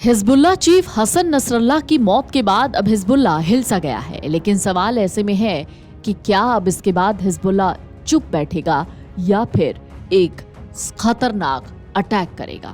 Hezbollah chief Hassan Nasrallah की मौत के बाद अब हिजबुल्लाह हिल सा गया है, लेकिन सवाल ऐसे में है कि क्या अब इसके बाद हिजबुल्लाह चुप बैठेगा या फिर एक खतरनाक अटैक करेगा।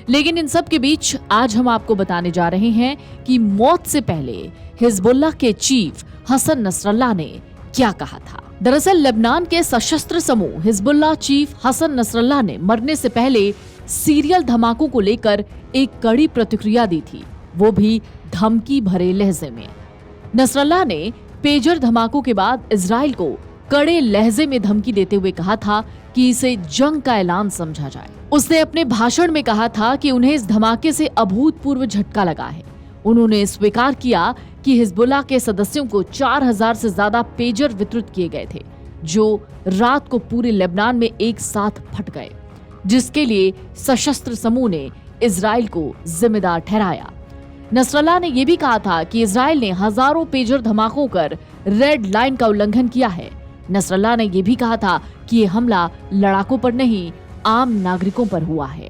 लेकिन इन सब के बीच आज हम आपको बताने जा रहे हैं कि मौत से पहले हिजबुल्लाह के चीफ हसन नसरल्लाह ने क्या कहा था। दरअसल लेबनान के सशस्त्र समूह हिजबुल्लाह चीफ हसन नसरल्लाह ने मरने से पहले सीरियल धमाकों को लेकर एक कड़ी प्रतिक्रिया दी थी, वो भी धमकी भरे लहजे में। नसरल्लाह ने पेजर धमाकों के बाद इजराइल को कड़े लहजे में धमकी देते हुए कहा था कि इसे जंग का ऐलान समझा जाए। उसने अपने भाषण में कहा था कि उन्हें इस धमाके से अभूतपूर्व झटका लगा है। उन्होंने स्वीकार किया कि हिजबुल्लाह के सदस्यों को 4000 से ज्यादा पेजर वितरित किए गए थे, जो रात को पूरे लेबनान में एक साथ फट गए, जिसके लिए सशस्त्र समूह ने इजराइल को जिम्मेदार ठहराया। नसरल्लाह ने यह भी कहा था कि इजराइल ने हजारों पेजर धमाकों कर रेड लाइन का उल्लंघन किया है। नसरल्लाह ने यह भी कहा था कि ये हमला लड़ाकों पर नहीं, आम नागरिकों पर हुआ है।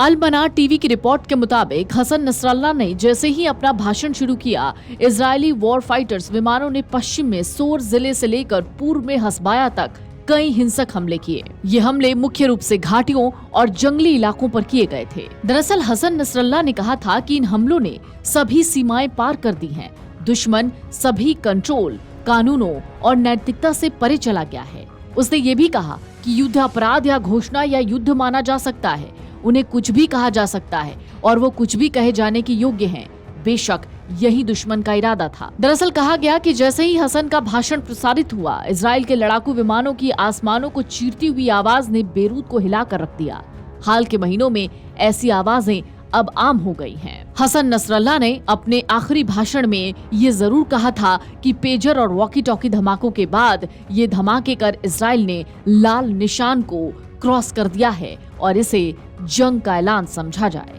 अल मनार टीवी की रिपोर्ट के मुताबिक हसन नसरल्लाह ने जैसे ही अपना भाषण शुरू किया, इजरायली वॉर फाइटर्स विमानों ने पश्चिम में सोर जिले से लेकर पूर्व में हसबाया तक कई हिंसक हमले किए। ये हमले मुख्य रूप से घाटियों और जंगली इलाकों पर किए गए थे। दरअसल हसन नसरल्लाह ने कहा था कि इन हमलों ने सभी सीमाएं पार कर दी हैं। दुश्मन सभी कंट्रोल, कानूनों और नैतिकता से परे चला गया है। उसने ये भी कहा कि युद्ध अपराध या घोषणा या युद्ध माना जा सकता है, उन्हें कुछ भी कहा जा सकता है और वो कुछ भी कहे जाने के योग्य हैं। बेशक यही दुश्मन का इरादा था। दरअसल कहा गया कि जैसे ही हसन का भाषण प्रसारित हुआ, इजराइल के लड़ाकू विमानों की आसमानों को चीरती हुई आवाज ने बेरूत को हिलाकर रख दिया। हाल के महीनों में ऐसी आवाजें अब आम हो गई हैं। हसन नसरल्लाह ने अपने आखिरी भाषण में ये जरूर कहा था कि पेजर और वॉकी टॉकी धमाकों के बाद ये धमाके कर इजराइल ने लाल निशान को क्रॉस कर दिया है और इसे जंग का ऐलान समझा जाए।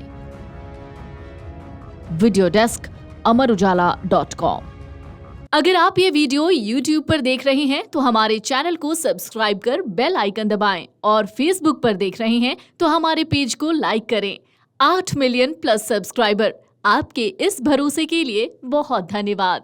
वीडियो डेस्क अमरउजाला.com। अगर आप ये वीडियो YouTube पर देख रहे हैं तो हमारे चैनल को सब्सक्राइब कर बेल आइकन दबाएं और Facebook पर देख रहे हैं तो हमारे पेज को लाइक करें। 8 मिलियन प्लस सब्सक्राइबर, आपके इस भरोसे के लिए बहुत धन्यवाद।